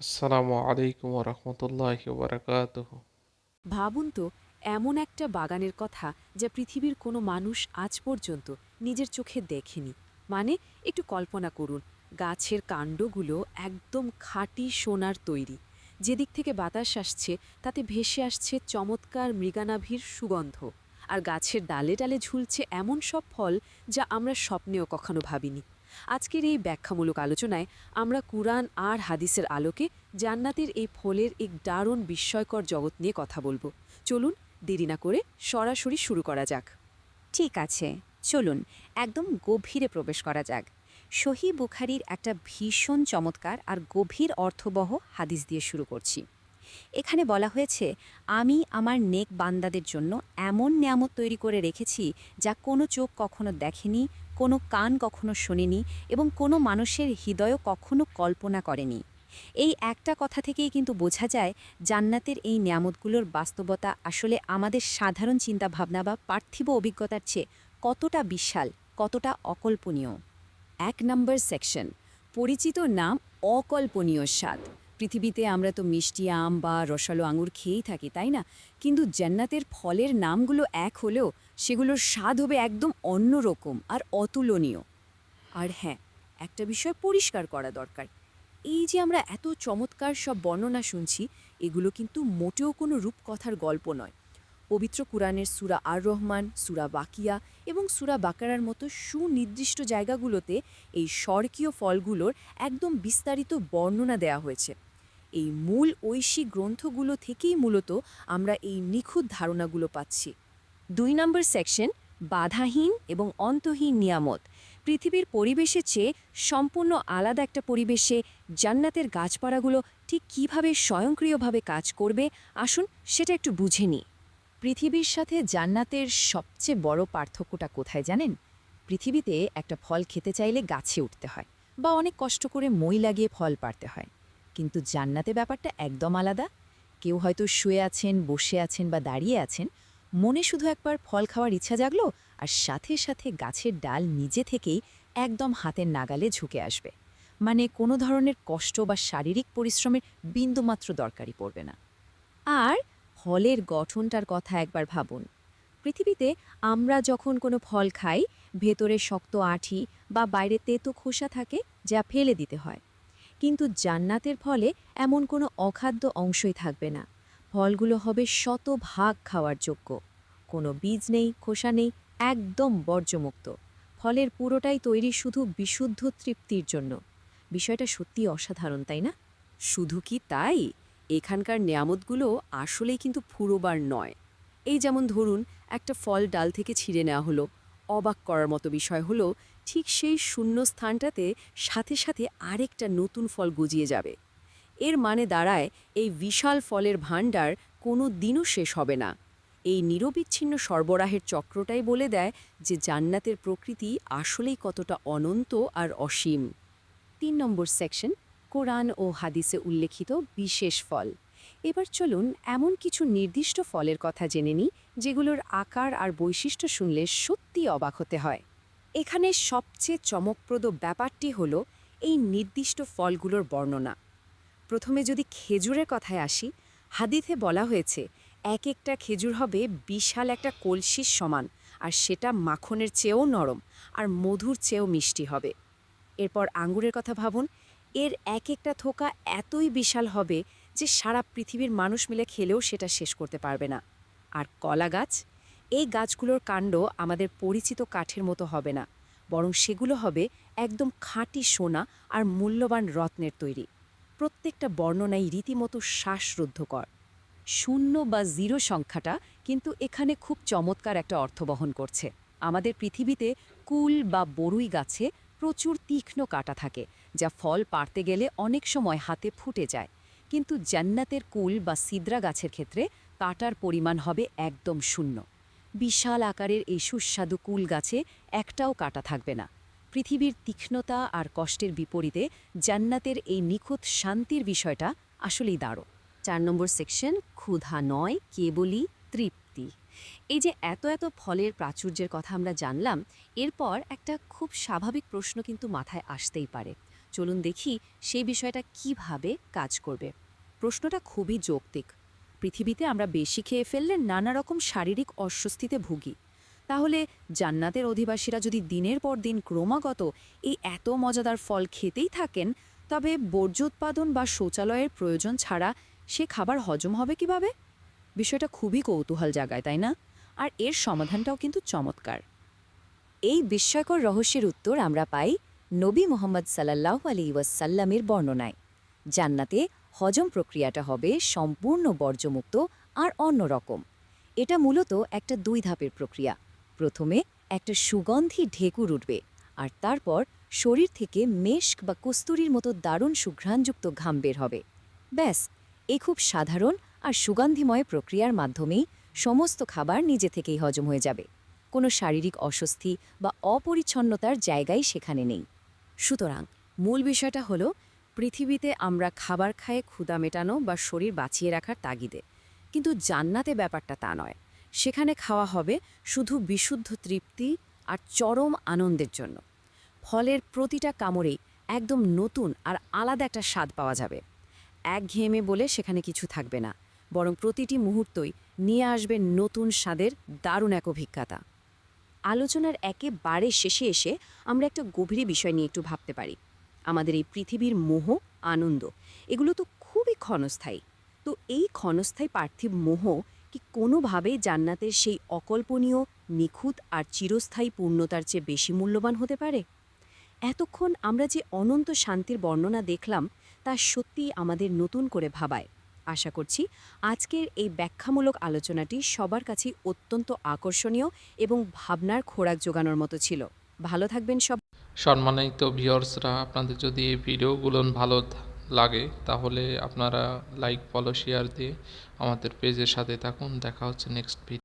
আসসালামু আলাইকুম ওরহমতুল্লাহি ওবরাকাতুহু। ভাবুন তো, এমন একটা বাগানের কথা যা পৃথিবীর কোনো মানুষ আজ পর্যন্ত নিজের চোখে দেখেনি। মানে, একটু কল্পনা করুন, গাছের কাণ্ডগুলো একদম খাঁটি সোনার তৈরি। যেদিক থেকে বাতাস আসছে তাতে ভেসে আসছে চমৎকার মৃগানাভির সুগন্ধ। আর গাছের ডালে ডালে ঝুলছে এমন সব ফল যা আমরা স্বপ্নেও কখনো ভাবিনি। আজকের এই ব্যাখ্যামূলক আলোচনায় আমরা কুরআন আর হাদিসের আলোকে জান্নাতের এই ফলের এক দারুণ বিস্ময়কর জগৎ নিয়ে কথা বলবো। চলুন, দেরি না করে সরাসরি শুরু করা যাক। ঠিক আছে, চলুন একদম গভীরে প্রবেশ করা যাক। সহি বুখারির একটা ভীষণ চমৎকার আর গভীর অর্থবহ হাদিস দিয়ে শুরু করছি। এখানে বলা হয়েছে, আমি আমার নেক বান্দাদের জন্য এমন নিয়ামত তৈরি করে রেখেছি যা কোনো চোখ কখনো দেখেনি, কোনো কান কখনো শোনেনি এবং কোনো মানুষের হৃদয়ও কখনো কল্পনা করেনি। এই একটা কথা থেকেই কিন্তু বোঝা যায় জান্নাতের এই নিয়ামতগুলোর বাস্তবতা আসলে আমাদের সাধারণ চিন্তাভাবনা বা পার্থিব অভিজ্ঞতার চেয়ে কতটা বিশাল, কতটা অকল্পনীয়। 1 নম্বর সেকশন, পরিচিত নাম অকল্পনীয় স্বাদ। পৃথিবীতে আমরা তো মিষ্টি আম বা রসালো আঙুর খেয়েই থাকি, তাই না? কিন্তু জান্নাতের ফলের নামগুলো এক হলেও সেগুলোর স্বাদ হবে একদম অন্যরকম আর অতুলনীয়। আর হ্যাঁ, একটা বিষয় পরিষ্কার করা দরকার। এই যে আমরা এত চমৎকার সব বর্ণনা শুনছি, এগুলো কিন্তু মোটেও কোনো রূপকথার গল্প নয়। পবিত্র কুরআনের সূরা আর রহমান, সূরা বাকিয়া এবং সূরা বাকারার মতো সুনির্দিষ্ট জায়গাগুলোতে এই স্বর্গীয় ফলগুলোর একদম বিস্তারিত বর্ণনা দেয়া হয়েছে। এই মূল ঐশী গ্রন্থগুলো থেকেই মূলত আমরা এই নিখুঁত ধারণাগুলো পাচ্ছি। 2 নম্বর সেকশন, বাধাহীন এবং অন্তহীন নিয়ামত। পৃথিবীর পরিবেশের চেয়ে সম্পূর্ণ আলাদা একটা পরিবেশে জান্নাতের গাছপালাগুলো ঠিক কিভাবে স্বয়ংক্রিয়ভাবে কাজ করবে, আসুন সেটা একটু বুঝে নিই। পৃথিবীর সাথে জান্নাতের সবচেয়ে বড় পার্থক্যটা কোথায় জানেন? পৃথিবীতে একটা ফল খেতে চাইলে গাছে উঠতে হয় বা অনেক কষ্ট করে মই লাগিয়ে ফল পাড়তে হয়। কিন্তু জান্নাতে ব্যাপারটা একদম আলাদা। কেউ হয়তো শুয়ে আছেন, বসে আছেন বা দাঁড়িয়ে আছেন, মনে শুধু একবার ফল খাওয়ার ইচ্ছা জাগলো আর সাথে সাথে গাছের ডাল নিজে থেকেই একদম হাতের নাগালে ঝুঁকে আসবে। মানে কোনো ধরনের কষ্ট বা শারীরিক পরিশ্রমের বিন্দুমাত্র দরকারই পড়বে না। আর ফলের গঠনটার কথা একবার ভাবুন। পৃথিবীতে আমরা যখন কোনো ফল খাই, ভেতরে শক্ত আঁঠি বা বাইরে তেতো খোসা থাকে যা ফেলে দিতে হয়। কিন্তু জান্নাতের ফলে এমন কোনো অখাদ্য অংশই থাকবে না। ফলগুলো হবে শতভাগ খাওয়ার যোগ্য। কোনো বীজ নেই, খোসা নেই, একদম বর্জ্যমুক্ত। ফলের পুরোটাই তৈরি শুধু বিশুদ্ধ তৃপ্তির জন্য। বিষয়টা সত্যি অসাধারণ, তাই না? শুধু কি তাই, এখানকার নেয়ামতগুলো আসলেই কিন্তু ফুরোবার নয়। এই যেমন ধরুন, একটা ফল ডাল থেকে ছিঁড়ে নেওয়া হলো, অবাক করার মতো বিষয় হলো ঠিক সেই শূন্য স্থানটাতে সাথে সাথে আরেকটা নতুন ফল গজিয়ে যাবে। এর মানে দাঁড়ায়, এই বিশাল ফলের ভাণ্ডার কোনো দিনও শেষ হবে না। এই নিরবিচ্ছিন্ন সরবরাহের চক্রটাই বলে দেয় যে জান্নাতের প্রকৃতি আসলেই কতটা অনন্ত আর অসীম। 3 নম্বর সেকশন, কোরআন ও হাদিসে উল্লেখিত বিশেষ ফল। এবার চলুন এমন কিছু নির্দিষ্ট ফলের কথা জেনে নিই যেগুলোর আকার আর বৈশিষ্ট্য শুনলে সত্যি অবাক হতে হয়। এখানে সবচেয়ে চমকপ্রদ ব্যাপারটি হল এই নির্দিষ্ট ফলগুলোর বর্ণনা। প্রথমে যদি খেজুরের কথায় আসি, হাদিসে বলা হয়েছে এক একটা খেজুর হবে বিশাল একটা কলসির সমান, আর সেটা মাখনের চেয়েও নরম আর মধুর চেয়েও মিষ্টি হবে। এরপর আঙ্গুরের কথা ভাবুন, এর এক একটা থোকা এতই বিশাল হবে যে সারা পৃথিবীর মানুষ মিলে খেলেও সেটা শেষ করতে পারবে না। আর কলা গাছ, এই গাছগুলোর কাণ্ড আমাদের পরিচিত কাঠের মতো হবে না, বরং সেগুলো হবে একদম খাঁটি সোনা আর মূল্যবান রত্নের তৈরি। প্রত্যেকটা বর্ণনাই রীতিমতো শ্বাসরুদ্ধকর। 0 বা 0 সংখ্যাটা কিন্তু এখানে খুব চমৎকার একটা অর্থ বহন করছে। আমাদের পৃথিবীতে কুল বা বরুই গাছে প্রচুর তীক্ষ্ণ কাঁটা থাকে, যা ফল পাড়তে গেলে অনেক সময় হাতে ফুটে যায়। কিন্তু জান্নাতের কুল বা সিদ্রা গাছের ক্ষেত্রে কাঁটার পরিমাণ হবে একদম 0। বিশাল আকারের এই সুস্বাদু কুল গাছে একটাও কাঁটা থাকবে না। পৃথিবীর তীক্ষ্ণতা আর কষ্টের বিপরীতে জান্নাতের এই নিখুঁত শান্তির বিষয়টা আসলেই দারুণ। 4 নম্বর সেকশন, ক্ষুধা নয় কেবলই তৃপ্তি। এই যে এত এত ফলের প্রাচুর্যের কথা আমরা জানলাম, এরপর একটা খুব স্বাভাবিক প্রশ্ন কিন্তু মাথায় আসতেই পারে। চলুন দেখি সেই বিষয়টা কিভাবে কাজ করবে। প্রশ্নটা খুবই যৌক্তিক। পৃথিবীতে আমরা বেশি খেয়ে ফেললে নানা রকম শারীরিক অস্বস্তিতে ভুগি। তাহলে জান্নাতের অধিবাসীরা যদি দিনের পর দিন ক্রমাগত এই এত মজাদার ফল খেতেই থাকেন, তবে বর্জ্য উৎপাদন বা শৌচালয়ের প্রয়োজন ছাড়া সে খাবার হজম হবে কিভাবে? বিষয়টা খুবই কৌতূহল জাগায়, তাই না? আর এর সমাধানটাও কিন্তু চমৎকার। এই বিস্ময়কর রহস্যের উত্তর আমরা পাই নবী মোহাম্মদ সাল্লাল্লাহু আলাইহি ওয়াসাল্লামের বর্ণনায়। জান্নাতে হজম প্রক্রিয়াটা হবে সম্পূর্ণ বর্জ্যমুক্ত আর অন্যরকম। এটা মূলত একটা 2 ধাপের প্রক্রিয়া। প্রথমে একটা সুগন্ধি ঢেকুর উঠবে, আর তারপর শরীর থেকে মেশক বা কস্তুরীর মতো দারুণ সুঘ্রাণযুক্ত ঘাম বের হবে। ব্যাস, এই খুব সাধারণ আর সুগন্ধিময় প্রক্রিয়ার মাধ্যমেই সমস্ত খাবার নিজে থেকেই হজম হয়ে যাবে। কোনো শারীরিক অস্বস্তি বা অপরিচ্ছন্নতার জায়গাই সেখানে নেই। সুতরাং মূল বিষয়টা হলো, পৃথিবীতে আমরা খাবার খায়ে ক্ষুধা মেটানো বা শরীর বাঁচিয়ে রাখার তাগিদে, কিন্তু জান্নাতে ব্যাপারটা তা নয়। সেখানে খাওয়া হবে শুধু বিশুদ্ধ তৃপ্তি আর চরম আনন্দের জন্য। ফলের প্রতিটা কামড়েই একদম নতুন আর আলাদা একটা স্বাদ পাওয়া যাবে। একঘেয়েমে বলে সেখানে কিছু থাকবে না, বরং প্রতিটি মুহূর্তই নিয়ে আসবে নতুন স্বাদের দারুণ এক অভিজ্ঞতা। আলোচনার একেবারে শেষে এসে আমরা একটা গভীর বিষয় নিয়ে একটু ভাবতে পারি। আমাদের এই পৃথিবীর মোহ, আনন্দ, এগুলো তো খুবই ক্ষণস্থায়ী। তো এই ক্ষণস্থায়ী পার্থিব মোহ কি কোনোভাবেই জান্নাতের সেই অকল্পনীয়, নিখুঁত আর চিরস্থায়ী পূর্ণতার চেয়ে বেশি মূল্যবান হতে পারে? এতক্ষণ আমরা যে অনন্ত শান্তির বর্ণনা দেখলাম, তা সত্যিই আমাদের নতুন করে ভাবায়। আশা করছি আজকের এই ব্যাখ্যামূলক আলোচনাটি সবার কাছেই অত্যন্ত আকর্ষণীয় এবং ভাবনার খোরাক জোগানোর মতো ছিল। ভালো থাকবেন সব। সম্মানিত ভিউয়ার্সরা, আপনাদের যদি এই ভিডিওগুলো ভালো লাগে তাহলে আপনারা লাইক, ফলো, শেয়ার দিয়ে আমাদের পেজের সাথে থাকুন। দেখা হচ্ছে নেক্সট ভিডিও।